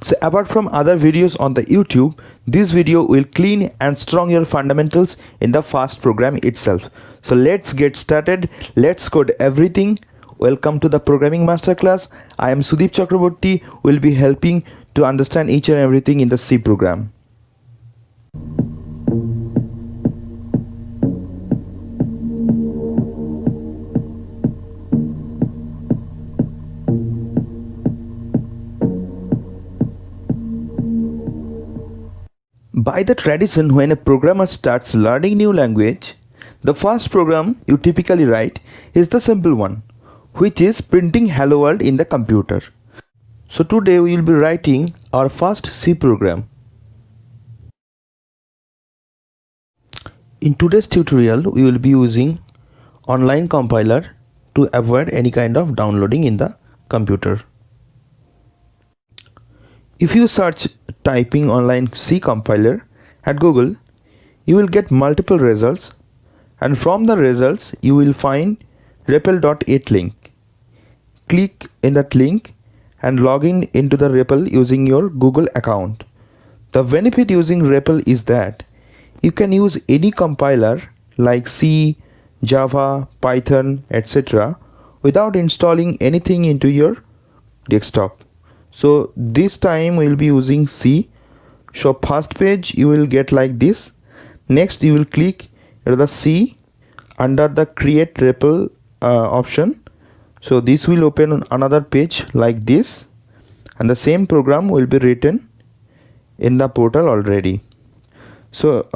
So apart from other videos on the YouTube, this video will clean and strong your fundamentals in the fast program itself. So let's get started. Let's code everything. Welcome to the programming masterclass. I am Sudeep Chakraborty. Will be helping to understand each and everything in the C program. By the tradition, when a programmer starts learning new language, the first program you typically write is the simple one, which is printing hello world in the computer. So today we will be writing our first C program. In today's tutorial, we will be using online compiler to avoid any kind of downloading in the computer. If you search typing online C compiler at Google, you will get multiple results, and from the results you will find REPL.8 link. Click in that link and log in into the REPL using your Google account. The benefit using REPL is that you can use any compiler like C, Java, Python, etc. without installing anything into your desktop. So this time we will be using C. So first page you will get like this. Next you will click the C under the create REPL option. So this will open another page like this, and the same program will be written in the portal already. So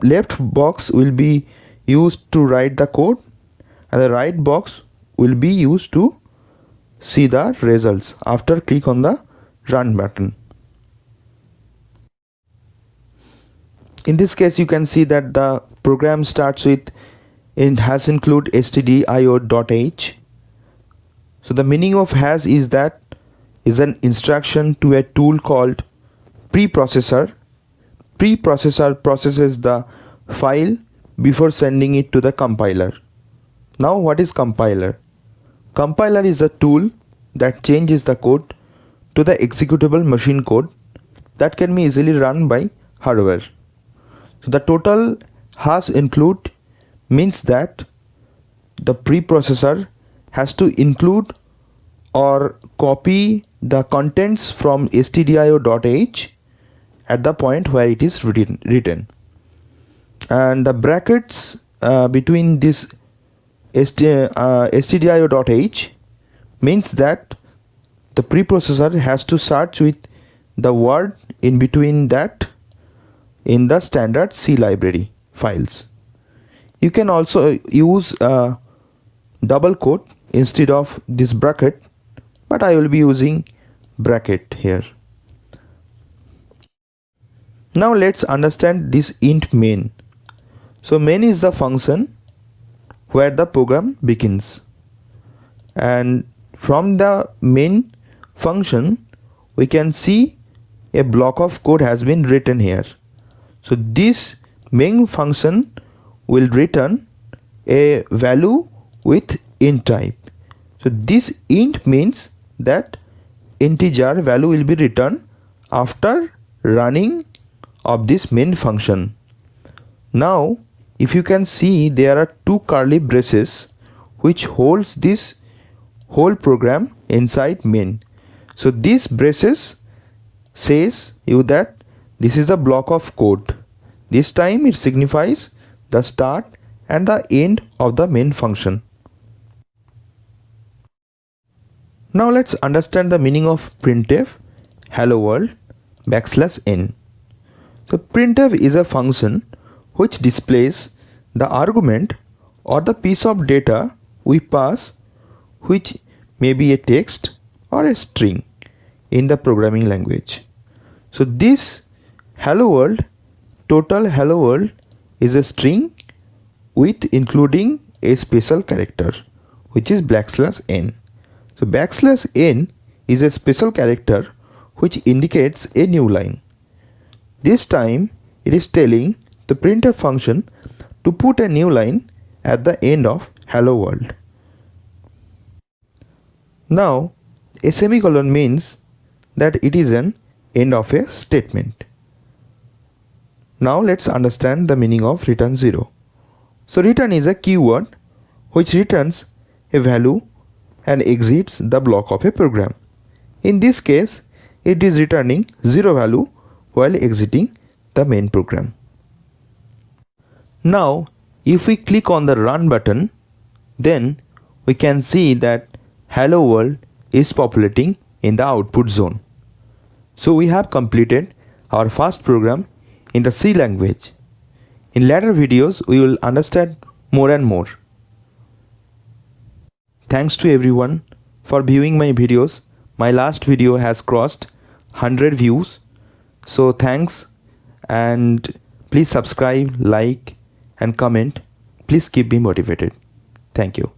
left box will be used to write the code, and the right box will be used to see the results after click on the run button. In this case you can see that the program starts with it has include stdio.h. So the meaning of has is that is an instruction to a tool called preprocessor. Preprocessor processes the file before sending it to the compiler. Now what is compiler? Compiler is a tool that changes the code to the executable machine code that can be easily run by hardware. So the total has include means that the preprocessor has to include or copy the contents from stdio.h at the point where it is written. And the brackets between this stdio.h means that the preprocessor has to search with the word in between that in the standard C library files. You can also use a double quote instead of this bracket, but I will be using bracket here. Now let's understand this int main. So main is the function where the program begins, and from the main function we can see a block of code has been written here. So this main function will return a value with int type. So this int means that integer value will be returned after running of this main function. Now if you can see, there are two curly braces which holds this whole program inside main. So these braces says you that this is a block of code. This time it signifies the start and the end of the main function. Now let's understand the meaning of printf hello world \n. So printf is a function which displays the argument or the piece of data we pass, which may be a text or a string in the programming language. So this hello world, total hello world, is a string with including a special character which is \n. So \n is a special character which indicates a new line. This time it is telling the printf function to put a new line at the end of hello world. Now a semicolon means that it is an end of a statement. Now let's understand the meaning of return 0. So return is a keyword which returns a value and exits the block of a program. In this case, it is returning 0 value while exiting the main program. Now, if we click on the run button, then we can see that hello world is populating in the output zone. So we have completed our first program in the C language. In later videos, we will understand more and more. Thanks to everyone for viewing my videos. My last video has crossed 100 views. So thanks, and please subscribe, like and comment. Please keep me motivated. Thank you.